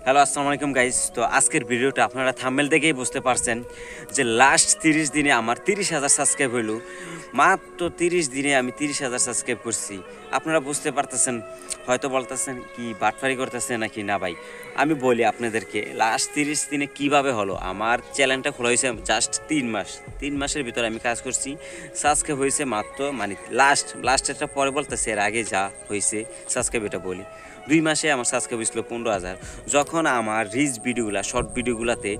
Hello, আসসালামু আলাইকুম guys. তো আজকের ভিডিওটা আপনারা থাম্বনেল দেখেই বুঝতে পারছেন যে লাস্ট 30 দিনে আমার 30,000 সাবস্ক্রাইব হইল। মাত্র 30 দিনে আমি 30,000 সাবস্ক্রাইব করছি। আপনারা বুঝতে পারতেছেন, হয়তো বলতেছেন কি বাটফারি করতেছে নাকি না ভাই। আমি বলি আপনাদেরকে লাস্ট 30 দিনে কিভাবে হলো। আমার চ্যানেলটা খোলা হয়েছে জাস্ট 3 মাস। 3 মাসের ভিতরে আমি কাজ করছি, সাবস্ক্রাইব হয়েছে মাত্র মানে লাস্টেরটা পরে বলতেছে, এর আগে যা হয়েছে সাবস্ক্রাইব এটা বলি। 2 মাসে আমার সাবস্ক্রাইব হয়েছিল 15,000। যখন আমার রিচ ভিডিওগুলা শর্ট ভিডিওগুলাতে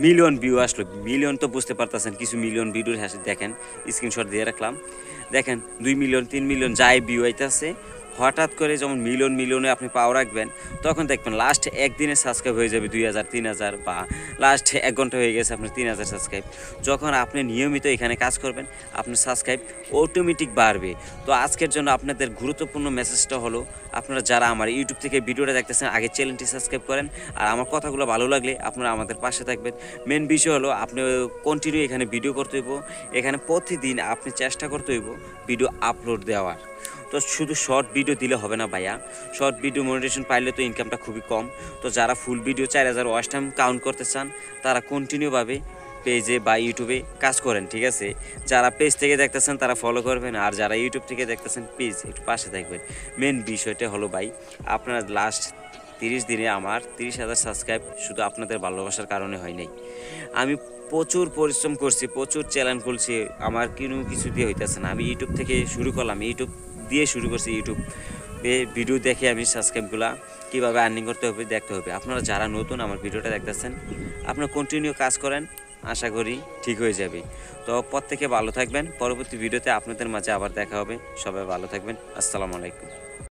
মিলিয়ন ভিউ আসলো, মিলিয়ন তো বুঝতে পারতেছেন, কিছু মিলিয়ন ভিডিওর হাসি দেখেন, স্ক্রিনশট দিয়ে রাখলাম। দেখেন 2 মিলিয়ন 3 মিলিয়ন যাই ভিউ আইতেছে, হঠাৎ করে যেমন মিলিয়নে আপনি পাওয়া রাখবেন, তখন দেখবেন লাস্ট একদিনে সাবস্ক্রাইব হয়ে যাবে 2,000 3,000, বা লাস্ট 1 ঘন্টা হয়ে গেছে আপনার 3,000 সাবস্ক্রাইব। যখন আপনি নিয়মিত এখানে কাজ করবেন, আপনার সাবস্ক্রাইব অটোমেটিক বাড়বে। তো আজকের জন্য আপনাদের গুরুত্বপূর্ণ মেসেজটা হলো, আপনারা যারা আমার ইউটিউব থেকে ভিডিওটা দেখতেছেন আগে চ্যানেলটি সাবস্ক্রাইব করেন, আর আমার কথাগুলো ভালো লাগলে আপনারা আমাদের পাশে থাকবেন। মেন বিষয় হলো আপনি কন্টিনিউ এখানে ভিডিও করতে হইব, এখানে প্রতিদিন আপনি চেষ্টা করতে হইব ভিডিও আপলোড দেওয়ার। তো শুধু শর্ট ভিডিও দিলে হবে না ভাইয়া, শর্ট ভিডিও মনিটাইজেশন পাইলে তো ইনকামটা খুবই কম। তো যারা full video 4,000 watch time count করতে চান, তারা কন্টিনিউভাবে পেজে বা ইউটিউবে কাজ করেন, ঠিক আছে? যারা পেজ থেকে দেখতেছেন তারা ফলো করবেন, আর যারা ইউটিউব থেকে দেখতেছেন প্লিজ একটু পাশে থাকবেন। মেন বিষয়টা হলো ভাই, আপনার লাস্ট 30 দিনে আমার 30,000 সাবস্ক্রাইব শুধু আপনাদের ভালোবাসার কারণে হয় নাই। আমি প্রচুর পরিশ্রম করছি, প্রচুর চ্যালেঞ্জ করছি, আমার কিছু দিয়ে হইতেছে না। আমি ইউটিউব থেকে শুরু করলাম, ইউটিউব দিয়ে শুরু করছি, ইউটিউব ভিডিও দেখে আমি সাবস্ক্রাইবগুলা কীভাবে আর্নিং করতে হবে দেখতে হবে। আপনারা যারা নতুন আমার ভিডিওটা দেখতেছেন, আপনারা কন্টিনিউ কাজ করেন, আশা করি ঠিক হয়ে যাবে। তো প্রত্যেকে ভালো থাকবেন, পরবর্তী ভিডিওতে আপনাদের মাঝে আবার দেখা হবে। সবাই ভালো থাকবেন, আসসালামু আলাইকুম।